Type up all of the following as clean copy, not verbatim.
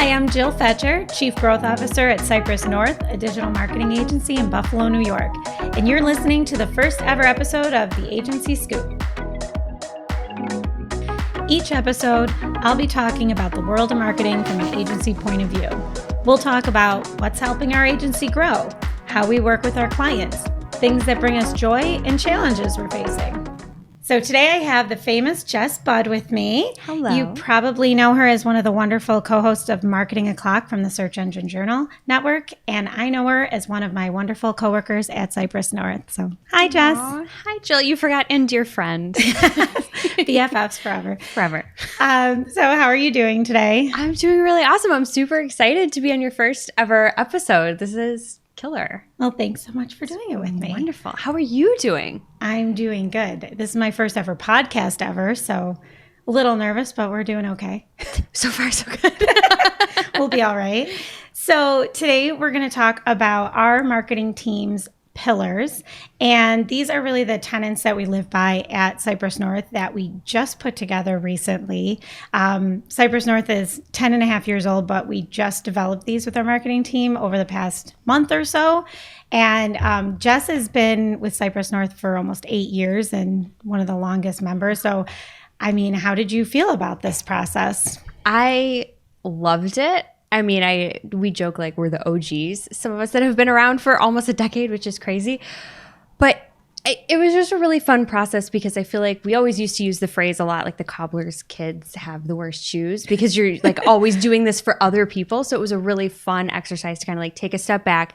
Hi, I'm Jill Fetcher, Chief Growth Officer at Cypress North, a digital marketing agency in Buffalo, New York. And you're listening to the first ever episode of The Agency Scoop. Each episode, I'll be talking about the world of marketing from an agency point of view. We'll talk about what's helping our agency grow, how we work with our clients, things that bring us joy, and challenges we're facing. So today I have the famous Jess Budde with me. Hello. You probably know her as one of the wonderful co-hosts of Marketing O'Clock from the Search Engine Journal Network, and I know her as one of my wonderful coworkers at Cypress North. So hi, Jess. Aww. Hi, Jill. You forgot and dear friend. BFFs forever. Forever. So how are you doing today? I'm doing really awesome. I'm super excited to be on your first ever episode. This is killer. Well, thanks so much for doing it with me. Wonderful. How are you doing? I'm doing good. This is my first ever podcast ever, so a little nervous, but we're doing okay. So far, so good. We'll be all right. So today we're going to talk about our marketing team's pillars, and these are really the tenets that we live by at Cypress North that we just put together recently. Cypress North is 10 and a half years old, but we just developed these with our marketing team over the past month or so. And Jess has been with Cypress North for almost 8 years and one of the longest members. So, I mean, how did you feel about this process? I loved it. I mean, we joke like we're the OGs, some of us that have been around for almost a decade, which is crazy. But it was just a really fun process because I feel like we always used to use the phrase a lot, like the cobbler's kids have the worst shoes, because you're like always doing this for other people. So it was a really fun exercise to kind of like take a step back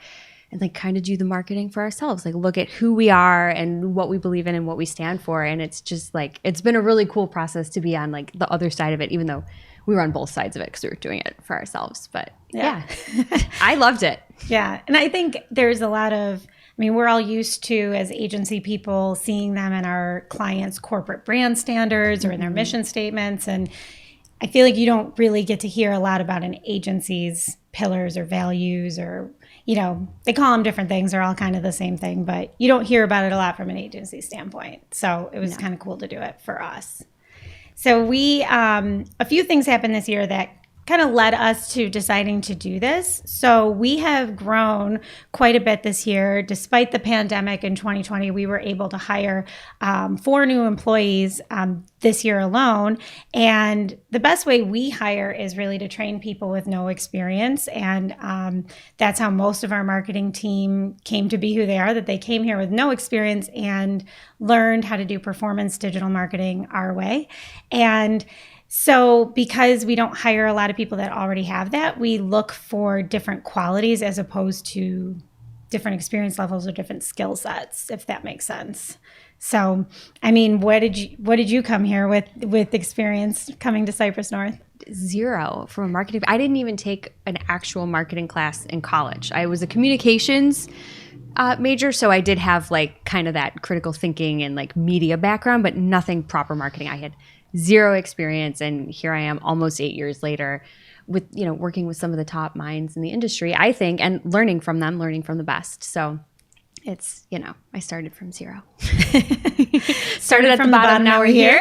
and like kind of do the marketing for ourselves, like look at who we are and what we believe in and what we stand for. And it's just like, it's been a really cool process to be on like the other side of it, even though we were on both sides of it because we were doing it for ourselves. But yeah, I loved it. Yeah. And I think there's a lot of, we're all used to, as agency people, seeing them in our clients' corporate brand standards or in their mission statements. And I feel like you don't really get to hear a lot about an agency's pillars or values, or, you know, they call them different things. They're all kind of the same thing, but you don't hear about it a lot from an agency standpoint. So it was kind of cool to do it for us. So a few things happened this year that kind of led us to deciding to do this. So we have grown quite a bit this year. Despite the pandemic in 2020, we were able to hire 4 new employees this year alone. And the best way we hire is really to train people with no experience. And that's how most of our marketing team came to be who they are, that they came here with no experience and learned how to do performance digital marketing our way. And so because we don't hire a lot of people that already have that, we look for different qualities as opposed to different experience levels or different skill sets, if that makes sense. So, I mean, what did you come here with experience coming to Cypress North? 0 from a marketing. I didn't even take an actual marketing class in college. I was a communications major, so I did have like kind of that critical thinking and like media background, but nothing proper marketing. I had 0 experience, and here I am almost 8 years later with, you know, working with some of the top minds in the industry, I think, and learning from them, learning from the best. So it's, you know, I started from 0. Started at the bottom, now we're here.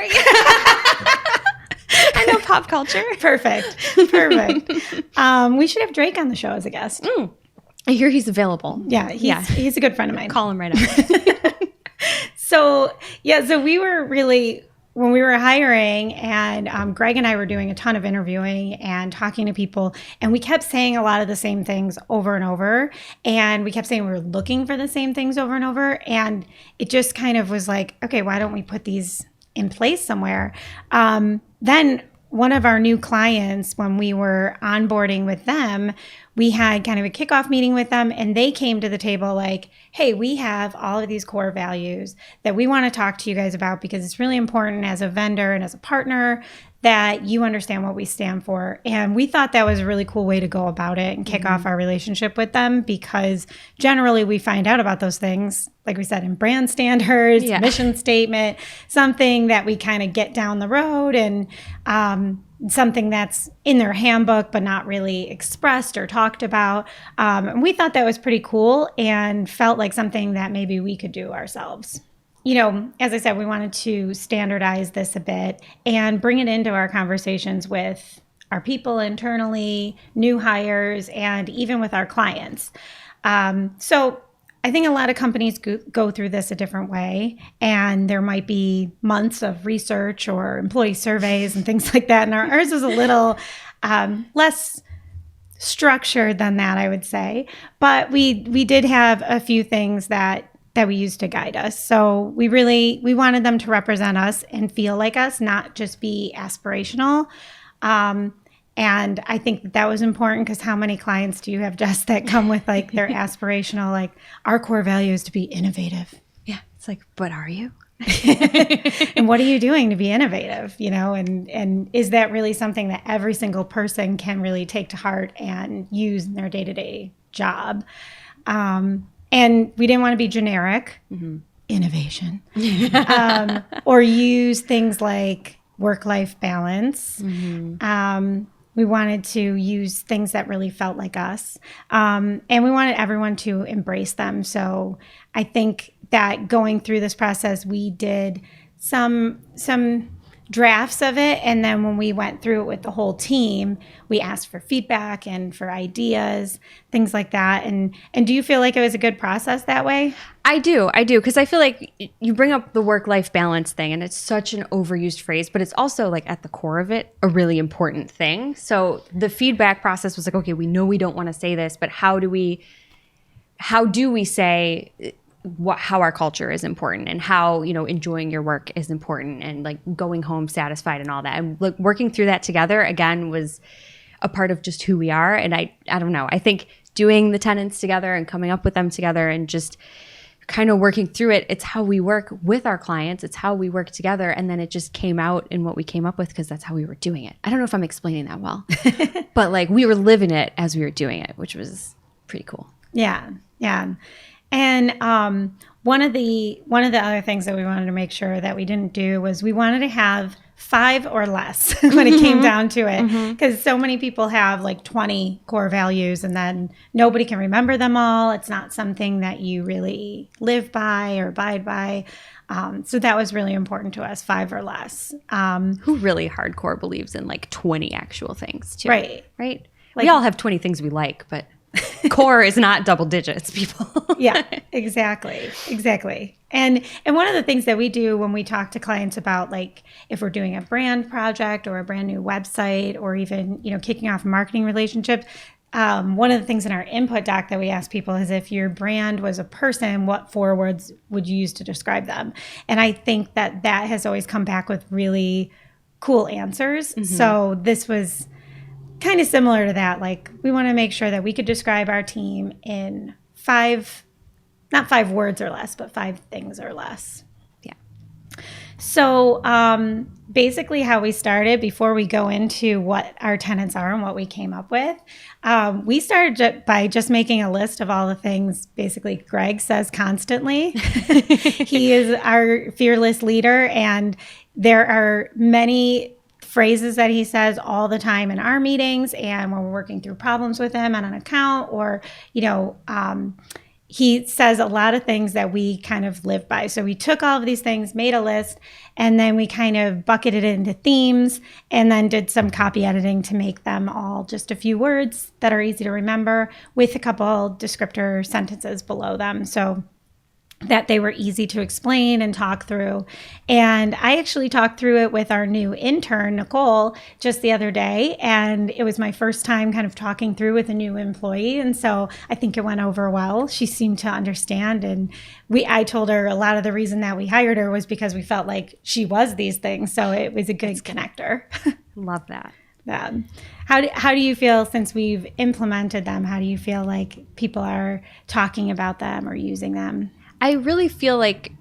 I know pop culture. Perfect. We should have Drake on the show as a guest. I hear he's available. Yeah, he's a good friend of mine. Call him right up. So we were really, when we were hiring, and Greg and I were doing a ton of interviewing and talking to people, and we kept saying a lot of the same things over and over, and we kept saying we were looking for the same things over and over, and it just kind of was like, okay, why don't we put these in place somewhere? Then one of our new clients, when we were onboarding with them, we had kind of a kickoff meeting with them, and they came to the table like, hey, we have all of these core values that we want to talk to you guys about, because it's really important as a vendor and as a partner that you understand what we stand for. And we thought that was a really cool way to go about it and kick off our relationship with them, because generally we find out about those things, like we said, in brand standards, mission statement, something that we kind of get down the road, and something that's in their handbook but not really expressed or talked about. And we thought that was pretty cool and felt like something that maybe we could do ourselves. You know, as I said, we wanted to standardize this a bit and bring it into our conversations with our people internally, new hires, and even with our clients. So I think a lot of companies go through this a different way, and there might be months of research or employee surveys and things like that. And ours is a little less structured than that, I would say. But we did have a few things that we used to guide us. So we wanted them to represent us and feel like us, not just be aspirational. And I think that was important because how many clients do you have, Jess, that come with like their aspirational, like our core value is to be innovative. Yeah. It's like, but are you? And what are you doing to be innovative? And is that really something that every single person can really take to heart and use in their day-to-day job? And we didn't want to be generic, innovation, or use things like work-life balance. We wanted to use things that really felt like us. And we wanted everyone to embrace them. So I think that going through this process, we did some drafts of it. And then when we went through it with the whole team, we asked for feedback and for ideas, things like that. And do you feel like it was a good process that way? I do. Because I feel like you bring up the work-life balance thing, and it's such an overused phrase, but it's also like at the core of it, a really important thing. So the feedback process was like, okay, we know we don't want to say this, but how do we say how our culture is important and how, enjoying your work is important and like going home satisfied and all that. And like working through that together again was a part of just who we are. And I don't know, I think doing the tenants together and coming up with them together and just kind of working through it, it's how we work with our clients. It's how we work together. And then it just came out in what we came up with because that's how we were doing it. I don't know if I'm explaining that well, but like we were living it as we were doing it, which was pretty cool. Yeah. Yeah. And one of the other things that we wanted to make sure that we didn't do was we wanted to have 5 or less when it came down to it, because so many people have like 20 core values and then nobody can remember them all. It's not something that you really live by or abide by. So that was really important to us, 5 or less. Who really hardcore believes in like 20 actual things too? Right. Like, we all have 20 things we like, but core is not double digits, people. Yeah, exactly. And one of the things that we do when we talk to clients about, like, if we're doing a brand project or a brand new website or even, kicking off a marketing relationship, one of the things in our input doc that we ask people is if your brand was a person, what 4 words would you use to describe them? And I think that has always come back with really cool answers. So this was kind of similar to that. Like, we want to make sure that we could describe our team in 5, not 5 words or less, but 5 things or less. Yeah. So basically how we started, before we go into what our tenants are and what we came up with, we started by just making a list of all the things basically Greg says constantly. He is our fearless leader, and there are many phrases that he says all the time in our meetings and when we're working through problems with him on an account, or, he says a lot of things that we kind of live by. So we took all of these things, made a list, and then we kind of bucketed it into themes and then did some copy editing to make them all just a few words that are easy to remember with a couple descriptor sentences below them, so that they were easy to explain and talk through. And I actually talked through it with our new intern, Nicole, just the other day. And it was my first time kind of talking through with a new employee. And so I think it went over well. She seemed to understand. And I told her a lot of the reason that we hired her was because we felt like she was these things. So it was a good connector. Love that. Yeah. How do you feel since we've implemented them? How do you feel like people are talking about them or using them? I really feel like,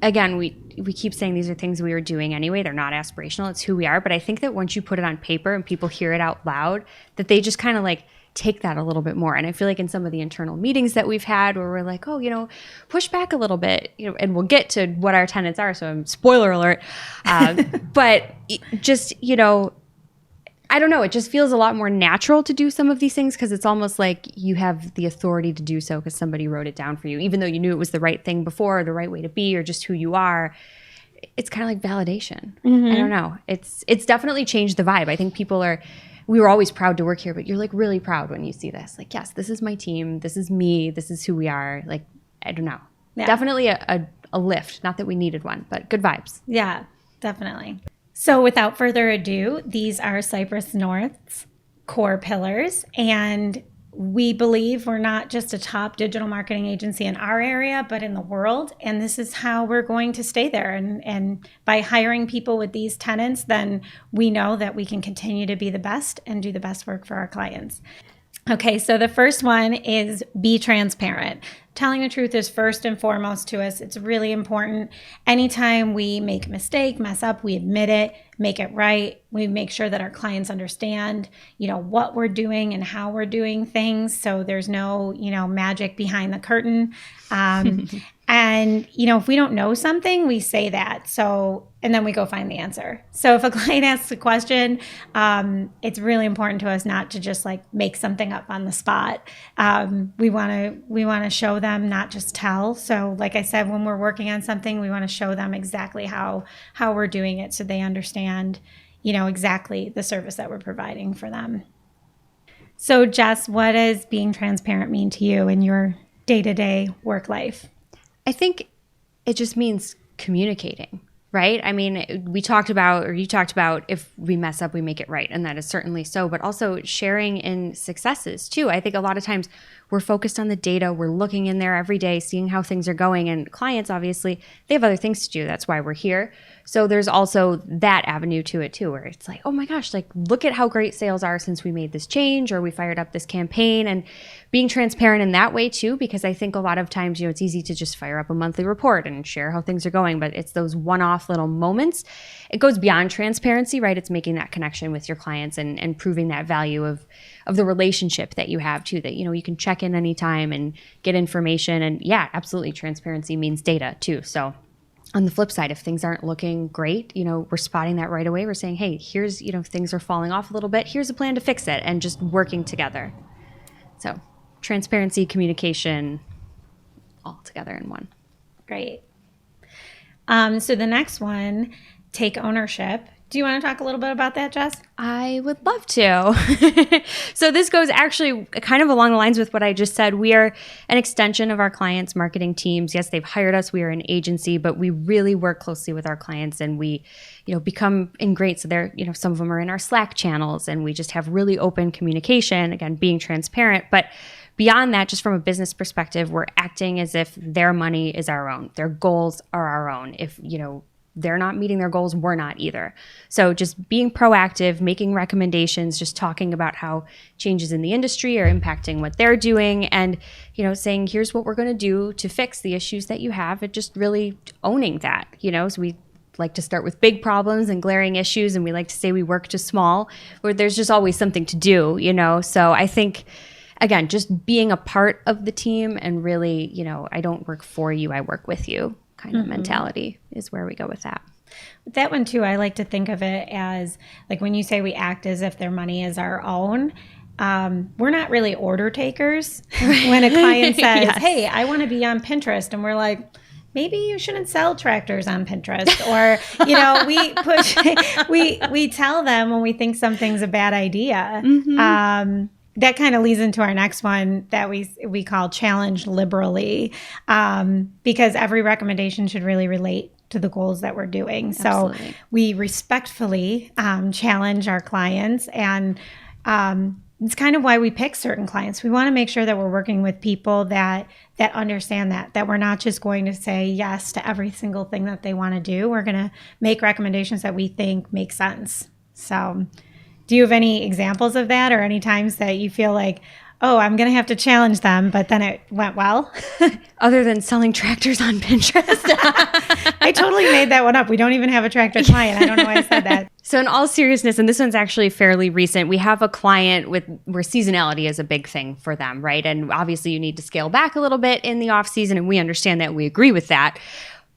again, we keep saying these are things we were doing anyway. They're not aspirational. It's who we are. But I think that once you put it on paper and people hear it out loud, that they just kind of like take that a little bit more. And I feel like in some of the internal meetings that we've had where we're like, oh, push back a little bit, and we'll get to what our tenants are. So spoiler alert. But just, I don't know. It just feels a lot more natural to do some of these things because it's almost like you have the authority to do so because somebody wrote it down for you, even though you knew it was the right thing before, or the right way to be, or just who you are. it's kind of like validation. I don't know. It's definitely changed the vibe. I think we were always proud to work here, but you're like really proud when you see this. Like, yes, this is my team. This is me. This is who we are. Like, I don't know. Yeah. Definitely a lift. Not that we needed one, but good vibes. Yeah, definitely. So without further ado, these are Cypress North's core pillars. And we believe we're not just a top digital marketing agency in our area, but in the world. And this is how we're going to stay there. And by hiring people with these tenets, then we know that we can continue to be the best and do the best work for our clients. Okay, so the first one is be transparent. Telling the truth is first and foremost to us. It's really important. Anytime we make a mistake, mess up, we admit it, make it right. We make sure that our clients understand, what we're doing and how we're doing things. So there's no, magic behind the curtain. And, if we don't know something, we say that. And then we go find the answer. So if a client asks a question, it's really important to us not to just make something up on the spot. We want to show them, not just tell. So like I said, when we're working on something, we want to show them exactly how we're doing it so they understand, exactly the service that we're providing for them. So Jess, what does being transparent mean to you in your day-to-day work life? I think it just means communicating, right? I mean, you talked about if we mess up, we make it right. And that is certainly so, but also sharing in successes too. I think a lot of times we're focused on the data. We're looking in there every day, seeing how things are going. And clients, obviously, they have other things to do. That's why we're here. So there's also that avenue to it too, where it's like, oh my gosh, look at how great sales are since we made this change or we fired up this campaign, and being transparent in that way too, because I think a lot of times, it's easy to just fire up a monthly report and share how things are going, but it's those one-off little moments. It goes beyond transparency, right? It's making that connection with your clients and proving that value of the relationship that you have too, that, you can check in anytime and get information. And yeah, absolutely. Transparency means data too. So on the flip side, if things aren't looking great, we're spotting that right away. We're saying, hey, here's, things are falling off a little bit. Here's a plan to fix it, and just working together. So transparency, communication, all together in one. Great. So the next one, take ownership. Do you want to talk a little bit about that, Jess? I would love to. So this goes actually kind of along the lines with what I just said. We are an extension of our clients' marketing teams. Yes, they've hired us. We are an agency, but we really work closely with our clients, and we, become ingrained. So they're, some of them are in our Slack channels, and we just have really open communication, again, being transparent. But beyond that, just from a business perspective, we're acting as if their money is our own. Their goals are our own. If, they're not meeting their goals, we're not either. So just being proactive, making recommendations, just talking about how changes in the industry are impacting what they're doing, and, saying, here's what we're going to do to fix the issues that you have, and just really owning that, So we like to start with big problems and glaring issues, and we like to say we work to small, where there's just always something to do, So I think, again, just being a part of the team and really, I don't work for you, I work with you kind of mentality is where we go with that. With that one too, I like to think of it as when you say we act as if their money is our own, we're not really order takers. When a client says, yes, hey, I want to be on Pinterest, and we're like, maybe you shouldn't sell tractors on Pinterest. Or, we tell them when we think something's a bad idea. That kind of leads into our next one that we call challenge liberally, because every recommendation should really relate to the goals that we're doing. Absolutely. So we respectfully challenge our clients, and it's kind of why we pick certain clients. We want to make sure that we're working with people that understand that we're not just going to say yes to every single thing that they want to do. We're going to make recommendations that we think make sense. So do you have any examples of that, or any times that you feel like, oh, I'm going to have to challenge them, but then it went well? Other than selling tractors on Pinterest. I totally made that one up. We don't even have a tractor client. I don't know why I said that. So in all seriousness, and this one's actually fairly recent, we have a client where seasonality is a big thing for them, right? And obviously you need to scale back a little bit in the off season, and we understand that, we agree with that.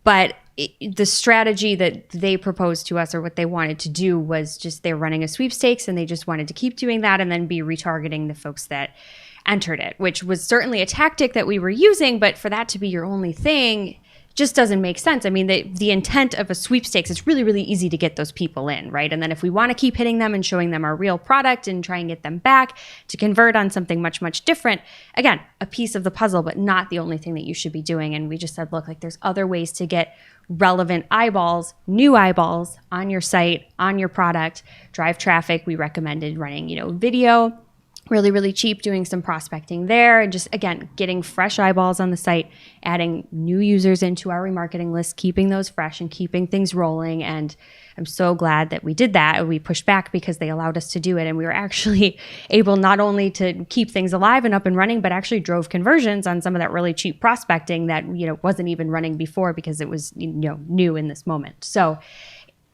But the strategy that they proposed to us, or what they wanted to do, was just they're running a sweepstakes, and they just wanted to keep doing that and then be retargeting the folks that entered it, which was certainly a tactic that we were using. But for that to be your only thing, just doesn't make sense. I mean, the intent of a sweepstakes is really, really easy to get those people in, right? And then if we want to keep hitting them and showing them our real product and try and get them back to convert on something much, much different, again, a piece of the puzzle, but not the only thing that you should be doing. And we just said, look, like there's other ways to get relevant eyeballs, new eyeballs on your site, on your product, drive traffic. We recommended running, video, really, really cheap, doing some prospecting there, and just, again, getting fresh eyeballs on the site, adding new users into our remarketing list, keeping those fresh and keeping things rolling. And I'm so glad that we did that. We pushed back because they allowed us to do it. And we were actually able not only to keep things alive and up and running, but actually drove conversions on some of that really cheap prospecting that, wasn't even running before because it was, new in this moment. So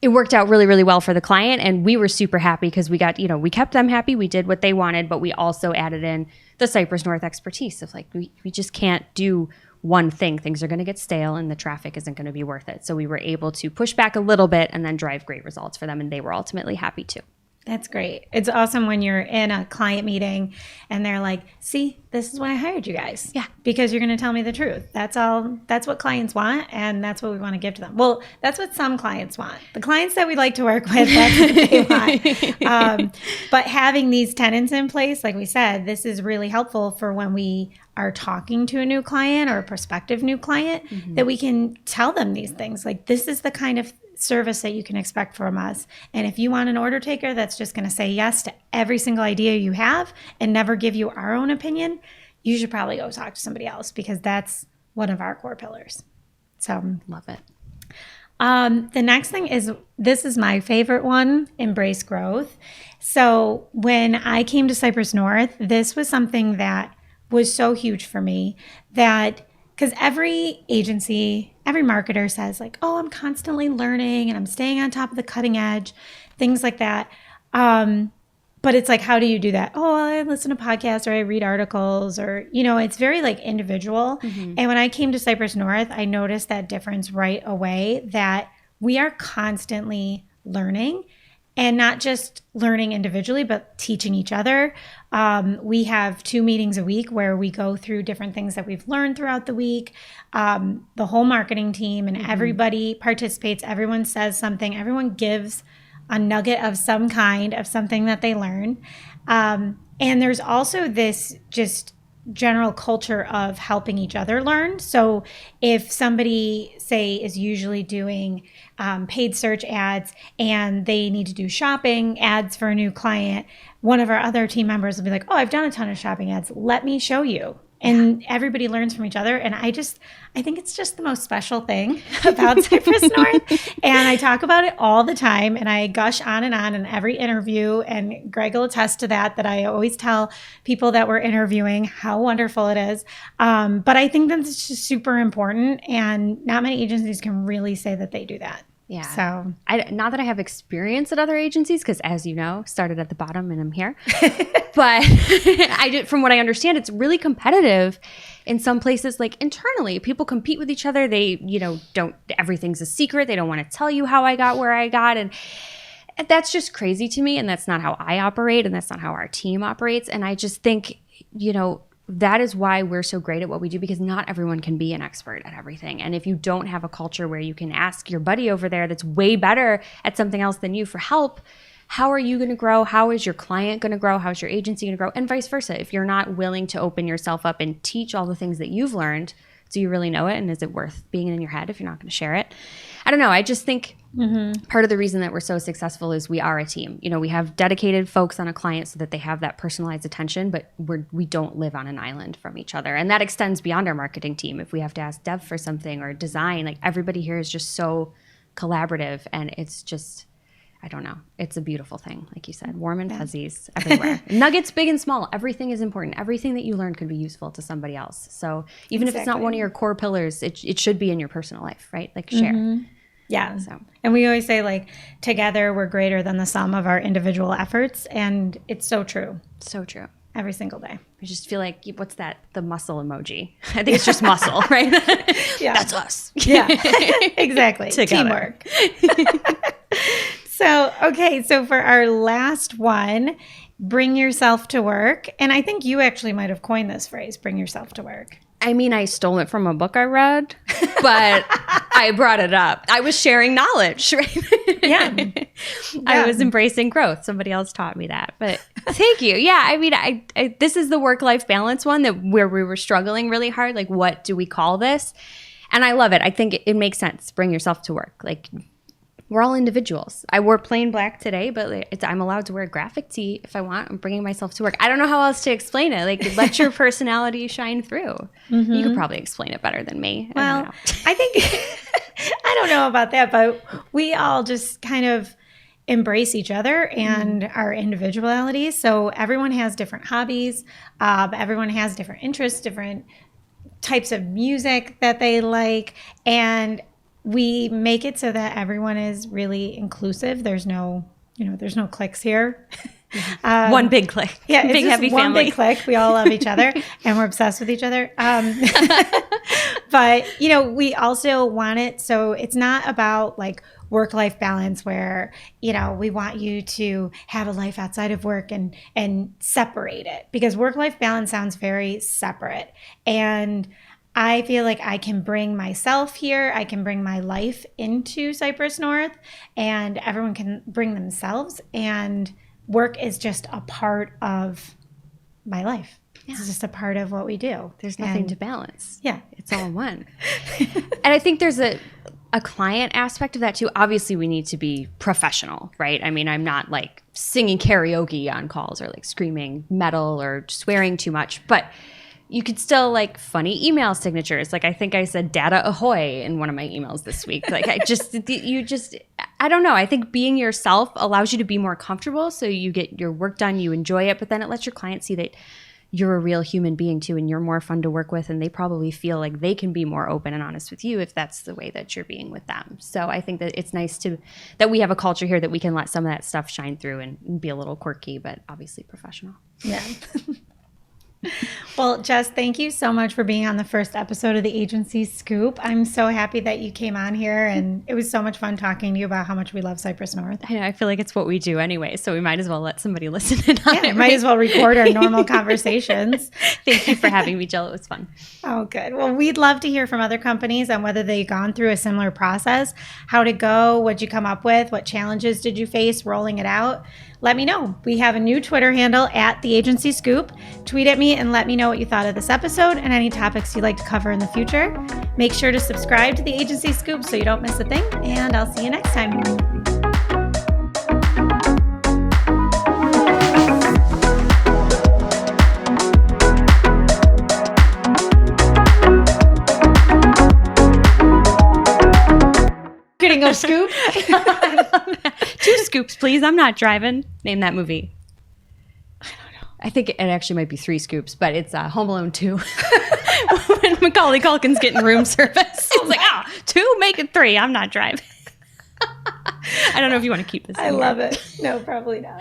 it worked out really, really well for the client, and we were super happy because we got, we kept them happy. We did what they wanted, but we also added in the Cypress North expertise of like, we just can't do one thing. Things are going to get stale and the traffic isn't going to be worth it. So we were able to push back a little bit and then drive great results for them, and they were ultimately happy too. That's great. It's awesome when you're in a client meeting and they're like, see, this is why I hired you guys. Yeah. Because you're going to tell me the truth. That's all. That's what clients want. And that's what we want to give to them. Well, that's what some clients want. The clients that we like to work with, that's what they want. But having these tenants in place, like we said, this is really helpful for when we are talking to a new client or a prospective new client, that we can tell them these things. Like, this is the kind of service that you can expect from us. And if you want an order taker that's just going to say yes to every single idea you have and never give you our own opinion, you should probably go talk to somebody else, because that's one of our core pillars. So love it. The next thing is, this is my favorite one, embrace growth. So when I came to Cypress North, this was something that was so huge for me, that because every agency, every marketer says like, oh, I'm constantly learning and I'm staying on top of the cutting edge, things like that. But it's like, how do you do that? Oh, I listen to podcasts or I read articles, or, it's very like individual. And when I came to Cypress North, I noticed that difference right away, that we are constantly learning. And not just learning individually, but teaching each other. We have 2 meetings a week where we go through different things that we've learned throughout the week. The whole marketing team and everybody participates. Everyone says something. Everyone gives a nugget of some kind of something that they learn. And there's also this just general culture of helping each other learn. So if somebody, say, is usually doing paid search ads and they need to do shopping ads for a new client, one of our other team members will be like, oh, I've done a ton of shopping ads. Let me show you. And everybody learns from each other. And I think it's just the most special thing about Cypress North. And I talk about it all the time, and I gush on in every interview. And Greg will attest to that I always tell people that we're interviewing how wonderful it is. But I think that's just super important. And not many agencies can really say that they do that. Yeah. So not that I have experience at other agencies, because as you know, started at the bottom and I'm here. But from what I understand, it's really competitive in some places. Like internally, people compete with each other. They, everything's a secret. They don't want to tell you how I got where I got. And that's just crazy to me. And that's not how I operate. And that's not how our team operates. And I just think, that is why we're so great at what we do, because not everyone can be an expert at everything. And if you don't have a culture where you can ask your buddy over there that's way better at something else than you for help, how are you going to grow? How is your client going to grow? How is your agency going to grow? And vice versa. If you're not willing to open yourself up and teach all the things that you've learned, do you really know it? And is it worth being in your head if you're not going to share it? I don't know. I just think part of the reason that we're so successful is we are a team. We have dedicated folks on a client so that they have that personalized attention, but we don't live on an island from each other. And that extends beyond our marketing team. If we have to ask dev for something or design, like everybody here is just so collaborative, and it's just, I don't know. It's a beautiful thing. Like you said, warm and fuzzies everywhere. Nuggets, big and small. Everything is important. Everything that you learn could be useful to somebody else. So even if it's not one of your core pillars, it should be in your personal life, right? Like share. Yeah. So. And we always say, like, together we're greater than the sum of our individual efforts. And it's so true. So true. Every single day. I just feel like, what's that? The muscle emoji. I think it's just muscle, right? Yeah. That's us. Yeah. Exactly. Together. Teamwork. So for our last one, bring yourself to work. And I think you actually might have coined this phrase, bring yourself to work. I mean, I stole it from a book I read, but I brought it up. I was sharing knowledge, right? Yeah. I was embracing growth. Somebody else taught me that. But thank you. Yeah, I mean, I this is the work-life balance one where we were struggling really hard. Like, what do we call this? And I love it. I think it makes sense. Bring yourself to work. Like, we're all individuals. I wore plain black today, but I'm allowed to wear a graphic tee if I want. I'm bringing myself to work. I don't know how else to explain it. Like, let your personality shine through. Mm-hmm. You could probably explain it better than me. Well, I think, I don't know about that, but we all just kind of embrace each other and our individualities. So everyone has different hobbies. Everyone has different interests, different types of music that they like. And we make it so that everyone is really inclusive. There's no cliques here. One big clique. Yeah, it's big just happy one family. big clique. We all love each other and we're obsessed with each other. But, we also want it so it's not about like work-life balance where, we want you to have a life outside of work and separate it, because work-life balance sounds very separate. And I feel like I can bring myself here. I can bring my life into Cypress North, and everyone can bring themselves. And work is just a part of my life. Yeah. It's just a part of what we do. There's nothing to balance. Yeah. It's all one. And I think there's a client aspect of that too. Obviously, we need to be professional, right? I mean, I'm not like singing karaoke on calls or like screaming metal or swearing too much, but you could still like funny email signatures. Like I think I said data ahoy in one of my emails this week. Like I don't know. I think being yourself allows you to be more comfortable. So you get your work done, you enjoy it, but then it lets your clients see that you're a real human being too, and you're more fun to work with. And they probably feel like they can be more open and honest with you if that's the way that you're being with them. So I think that it's nice that we have a culture here that we can let some of that stuff shine through and be a little quirky, but obviously professional. Yeah. Well, Jess, thank you so much for being on the first episode of the Agency Scoop. I'm so happy that you came on here, and it was so much fun talking to you about how much we love Cypress North. I know. I feel like it's what we do anyway, so we might as well let somebody listen in on it. Might as well record our normal conversations. Thank you for having me, Jill. It was fun. Oh, good. Well, we'd love to hear from other companies on whether they've gone through a similar process, how to go, what'd you come up with, what challenges did you face rolling it out. Let me know. We have a new Twitter handle at The Agency Scoop. Tweet at me and let me know what you thought of this episode and any topics you'd like to cover in the future. Make sure to subscribe to The Agency Scoop so you don't miss a thing, and I'll see you next time. Getting a scoop? I love that. 2 scoops, please. I'm not driving. Name that movie. I don't know. I think it actually might be 3 scoops, but it's Home Alone 2. When Macaulay Culkin's getting room service. It's like, 2, make it 3. I'm not driving. I don't know if you want to keep this. I love it. No, probably not.